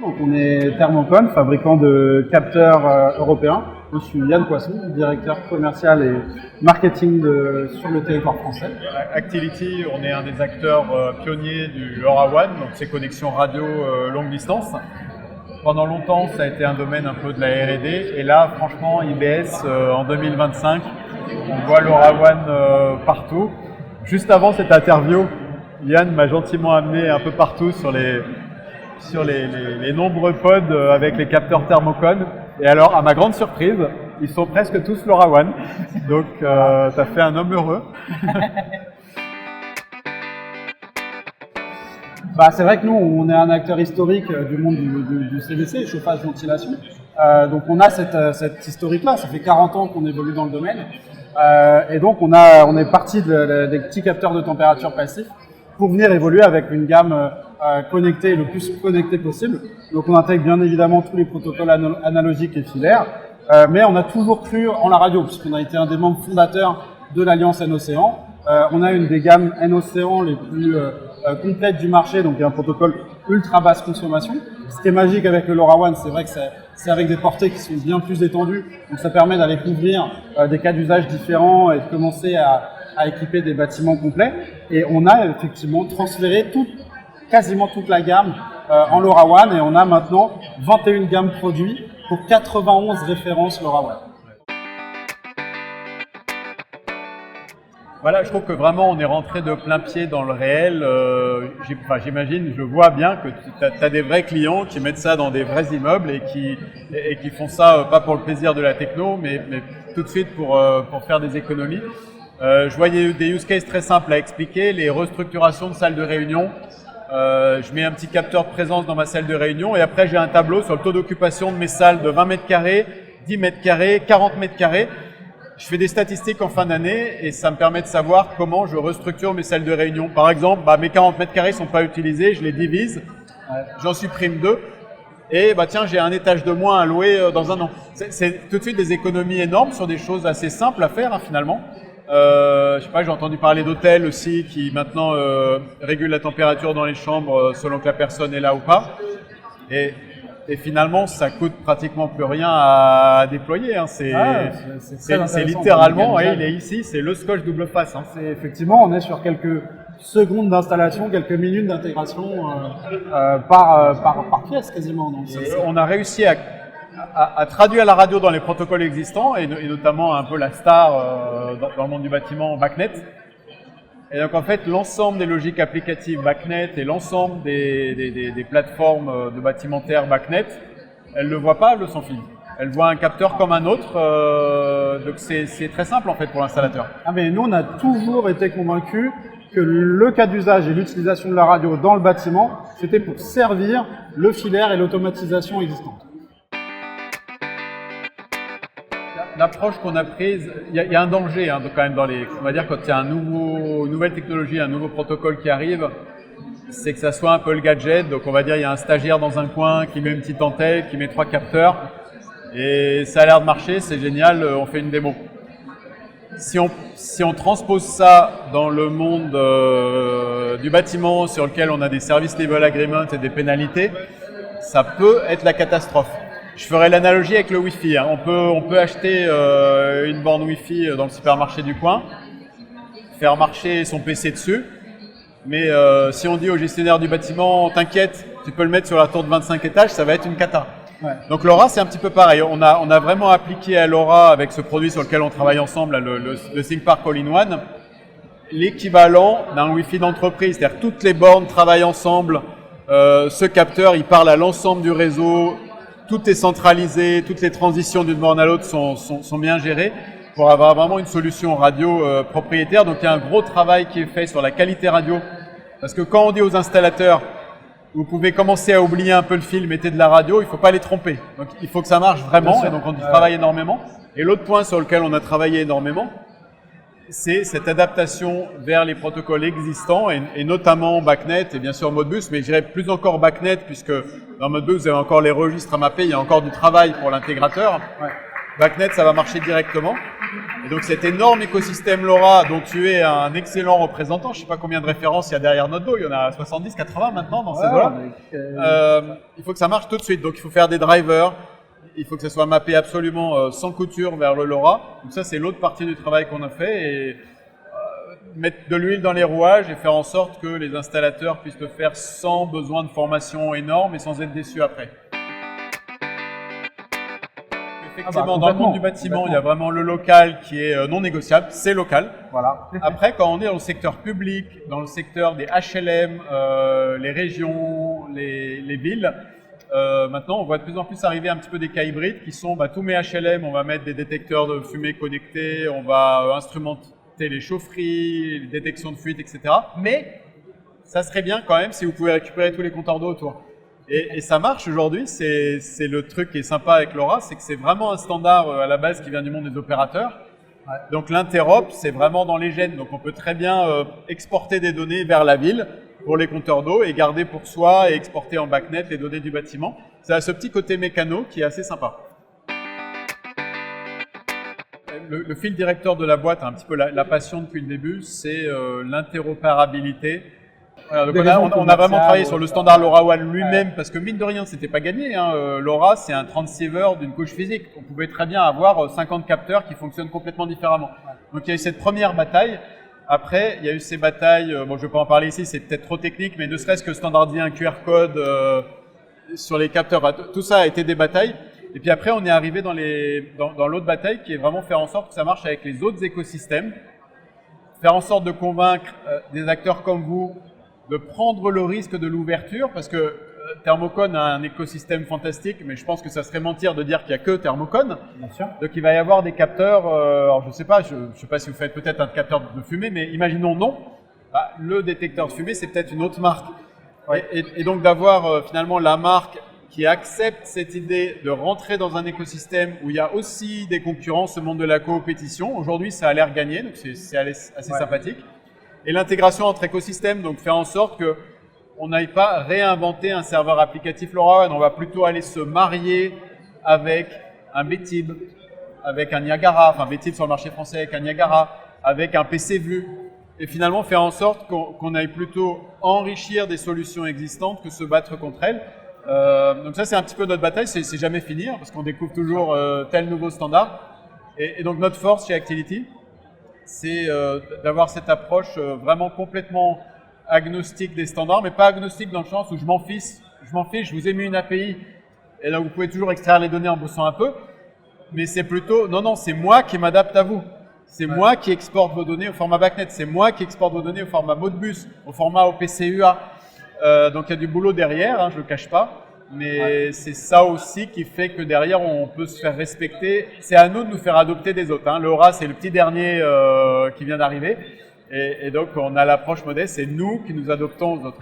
Donc on est Thermocon, fabricant de capteurs européens. Je suis Yann Poisson, directeur commercial et marketing sur le territoire français. Actility, on est un des acteurs pionniers du LoRaWAN, donc ces connexions radio longue distance. Pendant longtemps, ça a été un domaine un peu de la R&D, et là, franchement, IBS, en 2025, on voit LoRaWAN partout. Juste avant cette interview, Yann m'a gentiment amené un peu partout sur les nombreux pods avec les capteurs Thermocon. Et alors, à ma grande surprise, ils sont presque tous LoRaWAN. Donc, ça fait un homme heureux. C'est vrai que nous, on est un acteur historique du monde du CVC, chauffage-ventilation. Donc, on a cette historique-là. Ça fait 40 ans qu'on évolue dans le domaine. Et donc, on est parti des petits capteurs de température passifs pour venir évoluer avec une gamme connectée, le plus connectée possible. Donc on intègre bien évidemment tous les protocoles analogiques et filaires, mais on a toujours cru en la radio, puisqu'on a été un des membres fondateurs de l'Alliance N-Océan. On a une des gammes N-Océan les plus complètes du marché, donc il y a un protocole ultra basse consommation. Ce qui est magique avec le LoRaWAN, c'est vrai que c'est avec des portées qui sont bien plus étendues, donc ça permet d'aller couvrir des cas d'usage différents et de commencer à équiper des bâtiments complets. Et on a effectivement transféré quasiment toute la gamme en LoRaWAN, et on a maintenant 21 gammes produits pour 91 références LoRaWAN. Voilà, je trouve que vraiment on est rentré de plein pied dans le réel. J'imagine, je vois bien que tu as des vrais clients qui mettent ça dans des vrais immeubles et qui font ça pas pour le plaisir de la techno, mais tout de suite pour faire des économies. Je voyais des use cases très simples à expliquer, les restructurations de salles de réunion. Je mets un petit capteur de présence dans ma salle de réunion et après j'ai un tableau sur le taux d'occupation de mes salles de 20 mètres carrés, 10 mètres carrés, 40 mètres carrés. Je fais des statistiques en fin d'année et ça me permet de savoir comment je restructure mes salles de réunion. Par exemple, mes 40 mètres carrés sont pas utilisés, je les divise, j'en supprime 2 et tiens, j'ai un étage de moins à louer dans un an. C'est tout de suite des économies énormes sur des choses assez simples à faire finalement. Je sais pas, j'ai entendu parler d'hôtels aussi qui maintenant régulent la température dans les chambres selon que la personne est là ou pas. Et finalement, ça coûte pratiquement plus rien à déployer. C'est littéralement, il est ici, c'est le scotch double face. Effectivement, on est sur quelques secondes d'installation, quelques minutes d'intégration par pièce quasiment. Donc, on a réussi à traduire la radio dans les protocoles existants et notamment un peu la star dans le monde du bâtiment BACnet. Et donc en fait l'ensemble des logiques applicatives BACnet et l'ensemble des plateformes de bâtimentaires BACnet, elles ne le voient pas le sans fil. Elles voient un capteur comme un autre, donc c'est très simple en fait pour l'installateur. Mais nous on a toujours été convaincus que le cas d'usage et l'utilisation de la radio dans le bâtiment, c'était pour servir le filaire et l'automatisation existante. L'approche qu'on a prise, il y a un danger quand même on va dire quand il y a une nouvelle technologie, un nouveau protocole qui arrive, c'est que ça soit un peu le gadget. Donc on va dire il y a un stagiaire dans un coin qui met une petite antenne, qui met 3 capteurs et ça a l'air de marcher, c'est génial, on fait une démo. Si on transpose ça dans le monde du bâtiment sur lequel on a des service level agreements et des pénalités, ça peut être la catastrophe. Je ferai l'analogie avec le Wi-Fi. On peut acheter une borne Wi-Fi dans le supermarché du coin, faire marcher son PC dessus, mais si on dit au gestionnaire du bâtiment, t'inquiète, tu peux le mettre sur la tour de 25 étages, ça va être une cata. Ouais. Donc LoRa, c'est un petit peu pareil. On a vraiment appliqué à LoRa, avec ce produit sur lequel on travaille ensemble, le ThinkPark All-in-One, l'équivalent d'un Wi-Fi d'entreprise. C'est-à-dire toutes les bornes travaillent ensemble, ce capteur, il parle à l'ensemble du réseau, tout est centralisé, toutes les transitions d'une borne à l'autre sont bien gérées pour avoir vraiment une solution radio propriétaire. Donc il y a un gros travail qui est fait sur la qualité radio. Parce que quand on dit aux installateurs, vous pouvez commencer à oublier un peu le fil, mettez de la radio, il ne faut pas les tromper. Donc il faut que ça marche vraiment et donc on travaille énormément. Et l'autre point sur lequel on a travaillé énormément, c'est cette adaptation vers les protocoles existants et notamment BACnet et bien sûr Modbus, mais je dirais plus encore BACnet puisque dans Modbus vous avez encore les registres à mapper, il y a encore du travail pour l'intégrateur. Ouais. BACnet, ça va marcher directement. Et donc cet énorme écosystème LoRa dont tu es un excellent représentant, je ne sais pas combien de références il y a derrière notre dos, il y en a 70, 80 maintenant dans ces eaux-là. Il faut que ça marche tout de suite, donc il faut faire des drivers, il faut que ça soit mappé absolument sans couture vers le LoRa. Donc ça c'est l'autre partie du travail qu'on a fait, et mettre de l'huile dans les rouages et faire en sorte que les installateurs puissent le faire sans besoin de formation énorme et sans être déçus après. Effectivement, dans le monde du bâtiment, il y a vraiment le local qui est non négociable, c'est local. Voilà. Après, quand on est dans le secteur public, dans le secteur des HLM, les régions, les villes, maintenant on voit de plus en plus arriver un petit peu des cas hybrides qui sont tous mes HLM, on va mettre des détecteurs de fumée connectés, on va instrumenter les chaufferies, les détections de fuite, etc. Mais ça serait bien quand même si vous pouvez récupérer tous les compteurs d'eau autour. Et ça marche aujourd'hui, c'est le truc qui est sympa avec LoRa, c'est que c'est vraiment un standard à la base qui vient du monde des opérateurs. Ouais. Donc l'interop, c'est vraiment dans les gènes, donc on peut très bien exporter des données vers la ville pour les compteurs d'eau et garder pour soi et exporter en BACnet les données du bâtiment. Ça a ce petit côté mécano qui est assez sympa. Le fil directeur de la boîte, un petit peu la passion depuis le début, c'est l'interopérabilité. Voilà, donc on a vraiment travaillé sur le standard LoRaWAN lui-même, parce que mine de rien, c'était pas gagné. LoRa, c'est un transceiver d'une couche physique. On pouvait très bien avoir 50 capteurs qui fonctionnent complètement différemment. Donc il y a eu cette première bataille. Après, il y a eu ces batailles, bon je ne vais pas en parler ici, c'est peut-être trop technique, mais ne serait-ce que standardiser un QR code sur les capteurs, tout ça a été des batailles. Et puis après, on est arrivé dans l'autre bataille qui est vraiment faire en sorte que ça marche avec les autres écosystèmes. Faire en sorte de convaincre des acteurs comme vous de prendre le risque de l'ouverture, parce que Thermocon a un écosystème fantastique, mais je pense que ça serait mentir de dire qu'il n'y a que Thermocon. Bien sûr. Donc il va y avoir des capteurs, alors je ne sais pas si vous faites peut-être un capteur de fumée, mais imaginons non. Le détecteur de fumée, c'est peut-être une autre marque. Ouais. Et donc d'avoir finalement la marque qui accepte cette idée de rentrer dans un écosystème où il y a aussi des concurrents, ce monde de la coopétition. Aujourd'hui, ça a l'air gagné, donc c'est assez sympathique. Et l'intégration entre écosystèmes, donc faire en sorte qu'on n'aille pas réinventer un serveur applicatif LoRaWAN, on va plutôt aller se marier avec un BTIB, avec un Niagara, enfin BTIB sur le marché français avec un Niagara, avec un PCVu, et finalement faire en sorte qu'on aille plutôt enrichir des solutions existantes que se battre contre elles. Donc ça c'est un petit peu notre bataille, c'est jamais fini, parce qu'on découvre toujours tel nouveau standard. Et donc notre force chez Actility, c'est d'avoir cette approche vraiment complètement agnostique des standards, mais pas agnostique dans le sens où je m'en fiche, je vous ai mis une API, et là vous pouvez toujours extraire les données en bossant un peu, mais c'est plutôt, non, c'est moi qui m'adapte à vous. C'est moi qui exporte vos données au format BACnet, c'est moi qui exporte vos données au format Modbus, au format OPC-UA. Donc il y a du boulot derrière, je ne le cache pas. Mais c'est ça aussi qui fait que derrière, on peut se faire respecter. C'est à nous de nous faire adopter des autres. LoRa, c'est le petit dernier qui vient d'arriver. Et donc, on a l'approche modeste, c'est nous qui nous adoptons aux autres.